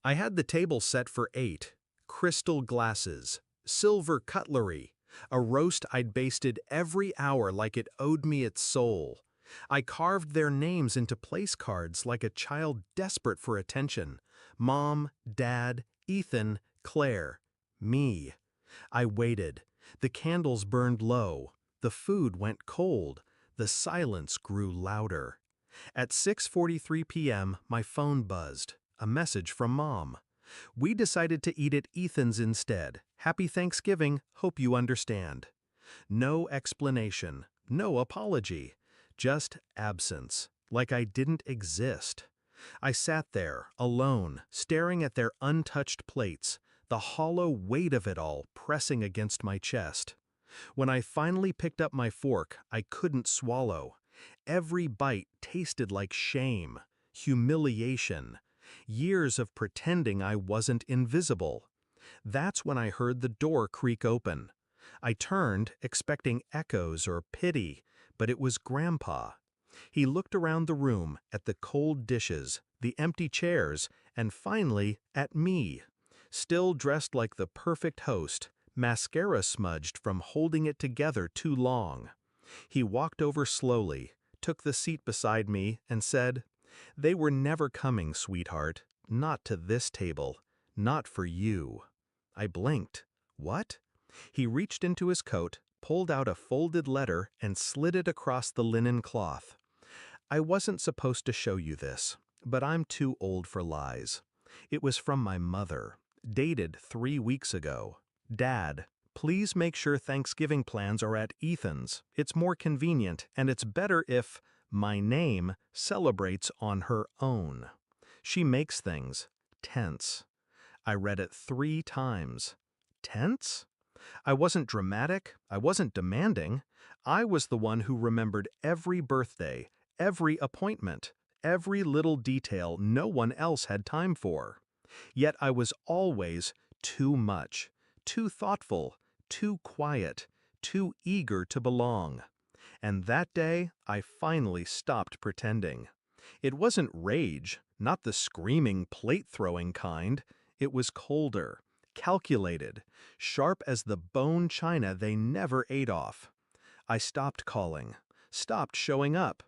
I had the table set for 8, crystal glasses, silver cutlery, a roast I'd basted every hour like it owed me its soul. I carved their names into place cards like a child desperate for attention. Mom, Dad, Ethan, Claire, me. I waited. The candles burned low. The food went cold. The silence grew louder. At 6:43 p.m., my phone buzzed. A message from Mom. We decided to eat at Ethan's instead. Happy Thanksgiving, hope you understand. No explanation, no apology, just absence, like I didn't exist. I sat there, alone, staring at their untouched plates, the hollow weight of it all pressing against my chest. When I finally picked up my fork, I couldn't swallow. Every bite tasted like shame, humiliation, years of pretending I wasn't invisible. That's when I heard the door creak open. I turned, expecting echoes or pity, but it was Grandpa. He looked around the room, at the cold dishes, the empty chairs, and finally at me. Still dressed like the perfect host, mascara smudged from holding it together too long. He walked over slowly, took the seat beside me, and said, "They were never coming, sweetheart. Not to this table. Not for you." I blinked. What? He reached into his coat, pulled out a folded letter, and slid it across the linen cloth. I wasn't supposed to show you this, but I'm too old for lies. It was from my mother, dated 3 weeks ago. Dad, please make sure Thanksgiving plans are at Ethan's. It's more convenient, and it's better if my name celebrates on her own. She makes things tense. I read it 3 times. Tense? I wasn't dramatic, I wasn't demanding. I was the one who remembered every birthday, every appointment, every little detail no one else had time for. Yet I was always too much, too thoughtful, too quiet, too eager to belong. And that day, I finally stopped pretending. It wasn't rage, not the screaming, plate-throwing kind. It was colder, calculated, sharp as the bone china they never ate off. I stopped calling, stopped showing up.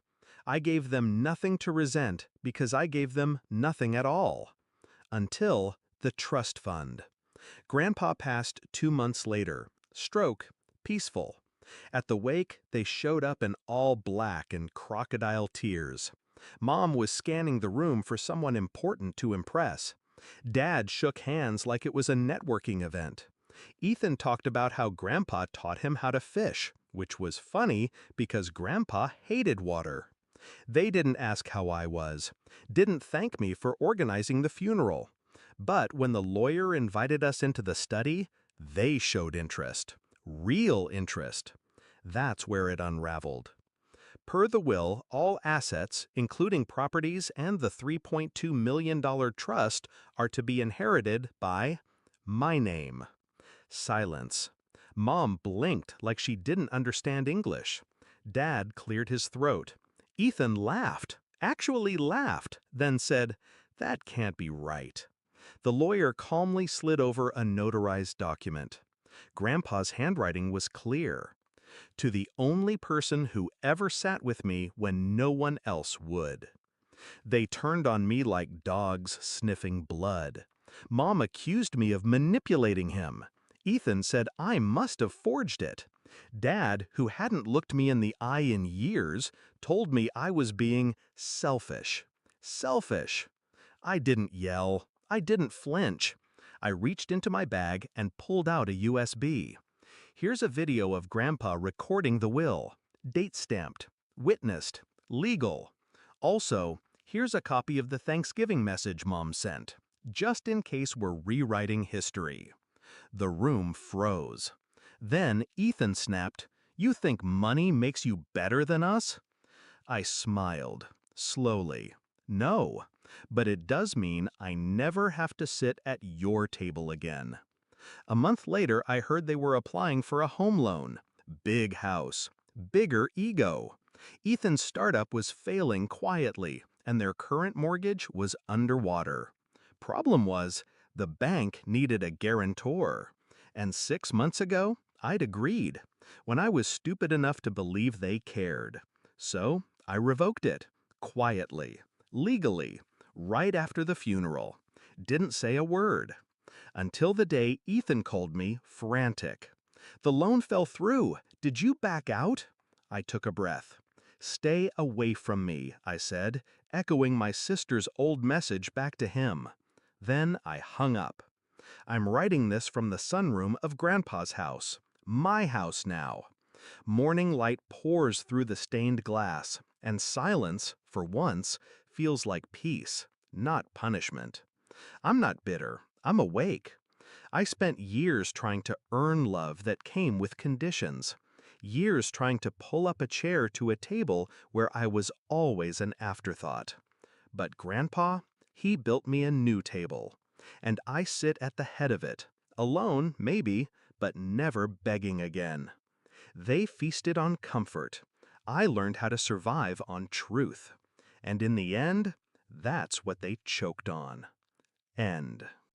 I gave them nothing to resent because I gave them nothing at all. Until the trust fund. Grandpa passed 2 months later. Stroke, peaceful. At the wake, they showed up in all black and crocodile tears. Mom was scanning the room for someone important to impress. Dad shook hands like it was a networking event. Ethan talked about how Grandpa taught him how to fish, which was funny because Grandpa hated water. They didn't ask how I was, didn't thank me for organizing the funeral. But when the lawyer invited us into the study, they showed interest. Real interest. That's where it unraveled. Per the will, all assets, including properties and the $3.2 million trust, are to be inherited by my name. Silence. Mom blinked like she didn't understand English. Dad cleared his throat. Ethan laughed, actually laughed, then said, "That can't be right." The lawyer calmly slid over a notarized document. Grandpa's handwriting was clear. To the only person who ever sat with me when no one else would. They turned on me like dogs sniffing blood. Mom accused me of manipulating him. Ethan said I must have forged it. Dad, who hadn't looked me in the eye in years, told me I was being selfish. Selfish. I didn't yell. I didn't flinch. I reached into my bag and pulled out a USB. Here's a video of Grandpa recording the will. Date-stamped. Witnessed. Legal. Also, here's a copy of the Thanksgiving message Mom sent, just in case we're rewriting history. The room froze. Then Ethan snapped, "You think money makes you better than us?" I smiled, slowly. No, but it does mean I never have to sit at your table again. A month later, I heard they were applying for a home loan. Big house, bigger ego. Ethan's startup was failing quietly, and their current mortgage was underwater. Problem was, the bank needed a guarantor. And 6 months ago, I'd agreed, when I was stupid enough to believe they cared. So I revoked it, quietly, legally, right after the funeral. Didn't say a word. Until the day Ethan called me frantic. The loan fell through. Did you back out? I took a breath. Stay away from me, I said, echoing my sister's old message back to him. Then I hung up. I'm writing this from the sunroom of Grandpa's house. My house now. Morning light pours through the stained glass, and silence, for once, feels like peace, not punishment. I'm not bitter. I'm awake. I spent years trying to earn love that came with conditions. Years trying to pull up a chair to a table where I was always an afterthought. But Grandpa, he built me a new table. And I sit at the head of it, alone, maybe, but never begging again. They feasted on comfort. I learned how to survive on truth. And in the end, that's what they choked on. End.